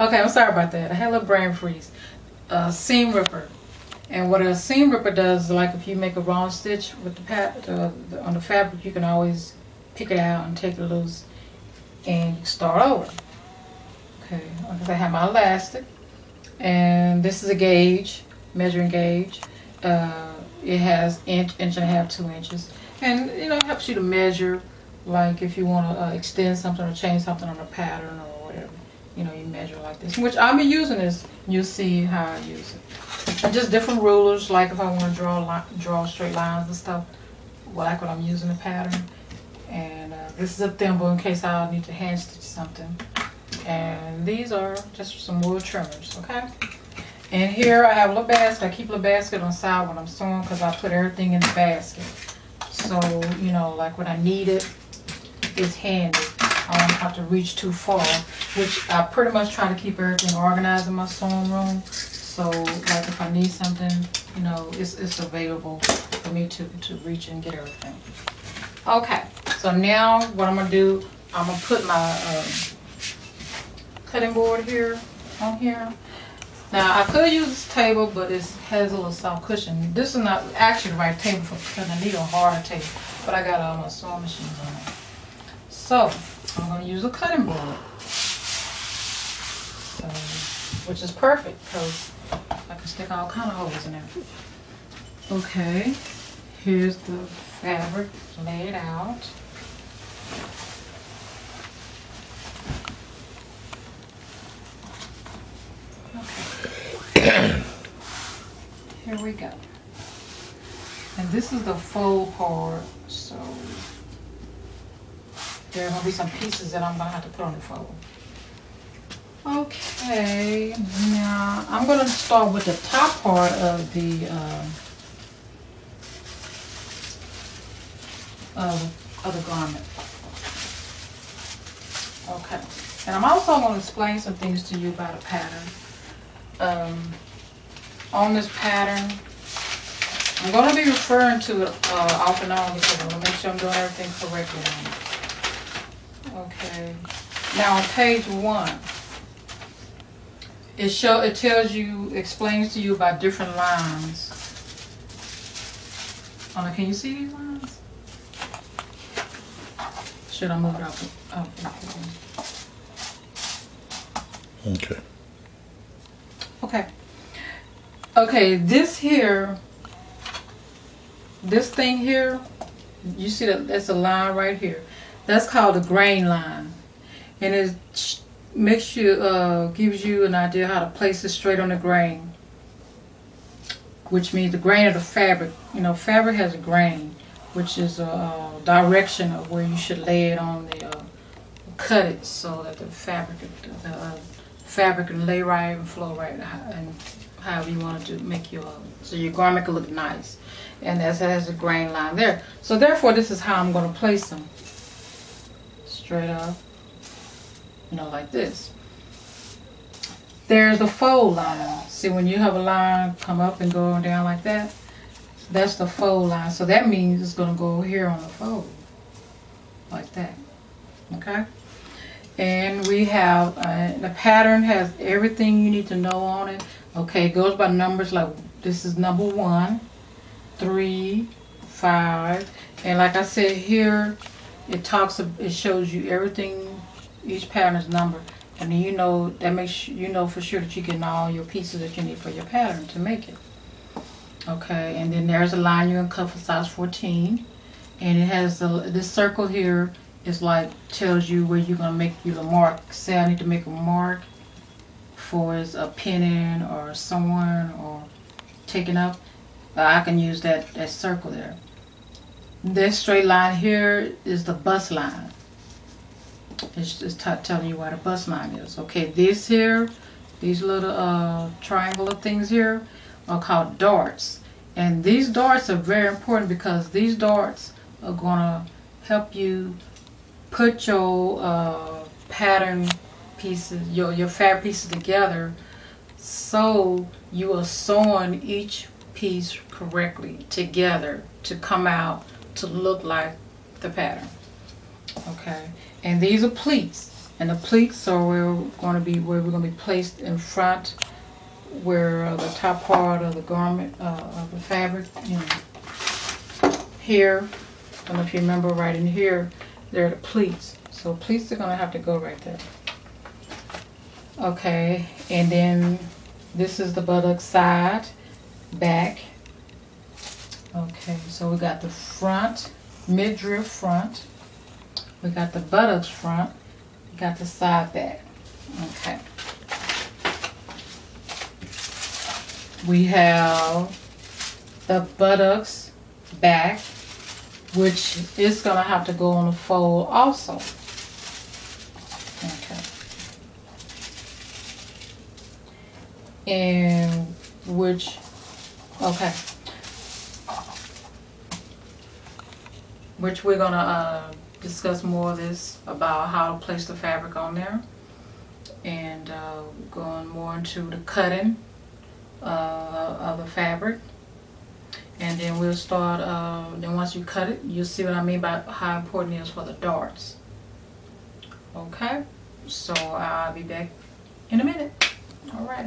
Okay, I'm sorry about that. I had a little brain freeze. Seam ripper. And what a seam ripper does, like if you make a wrong stitch with on the fabric, you can always pick it out and take it loose and start over. Okay, because I have my elastic, and this is a gauge, measuring gauge. It has inch and a half, 2 inches, and it helps you to measure, like if you want to extend something or change something on a pattern or whatever. You measure like this, which I'll be using this. You'll see how I use it. And just different rulers, like if I want to draw straight lines and stuff, like when I'm using the pattern. And this is a thimble in case I need to hand stitch something. And these are just some wood trimmers, okay? And here I have a little basket. I keep a little basket on the side when I'm sewing because I put everything in the basket. So, like when I need it, it's handy. I don't have to reach too far, which I pretty much try to keep everything organized in my sewing room. So, like if I need something, it's available for me to reach and get everything. Okay, so now what I'm going to do, I'm going to put my cutting board here on here. Now, I could use this table, but it has a little soft cushion. This is not actually the right table for cutting. I need a harder table, but I got all my sewing machines on it. So, I'm going to use a cutting board, which is perfect because I can stick all kind of holes in there. Okay, here's the fabric laid out. Okay, here we go. And this is the fold part, so there are going to be some pieces that I'm going to have to put on the fold. Okay, now I'm going to start with the top part of the garment. Okay, and I'm also going to explain some things to you about a pattern. On this pattern, I'm going to be referring to it off and on because I'm going to make sure I'm doing everything correctly on it. Okay, now on page 1, it tells you, explains to you about different lines. Oh, now, can you see these lines? Should I move it up? Okay. Okay. Okay, this thing here, you see that's a line right here. That's called the grain line. And it makes you, gives you an idea how to place it straight on the grain. Which means the grain of the fabric. Fabric has a grain, which is a direction of where you should lay it on the, cut it so that the fabric can lay right and flow right, and however you want to make so your garment can look nice. And that has a grain line there. So therefore, this is how I'm going to place them. Straight up, like this. There's the fold line. See, when you have a line come up and go down like that, that's the fold line. So that means it's going to go here on the fold, like that. Okay? And we have, the pattern has everything you need to know on it. Okay, it goes by numbers, like this is number 1, 3, 5, and like I said here, it shows you everything, each pattern's number, and then that makes for sure that you're getting all your pieces that you need for your pattern to make it. Okay, and then there's a line you're gonna cut for size 14, and it has this circle here is tells you where you're gonna make the mark. Say I need to make a mark for a pinning or someone or taking up, I can use that circle there. This straight line here is the bust line. It's just telling you where the bust line is. Okay, these little triangular things here are called darts. And these darts are very important because these darts are going to help you put your pattern pieces, your fabric pieces together, so you are sewing each piece correctly together to come out to look like the pattern. Okay, and these are pleats, And the pleats are where we're going to be placed in front, where the top part of the garment of the fabric, you know, here. I don't know if you remember, right in here, there are the pleats. So pleats are going to have to go right there. Okay, and then this is the buttock side, back. Okay, so we got the front, midriff front. We got the buttocks front. We got the side back. Okay. We have the buttocks back, which is going to have to go on the fold also. Okay. And which, okay. Which we're going to discuss more of this about how to place the fabric on there. And going more into the cutting of the fabric. And then we'll start, then once you cut it, you'll see what I mean by how important it is for the darts. Okay, so I'll be back in a minute. All right.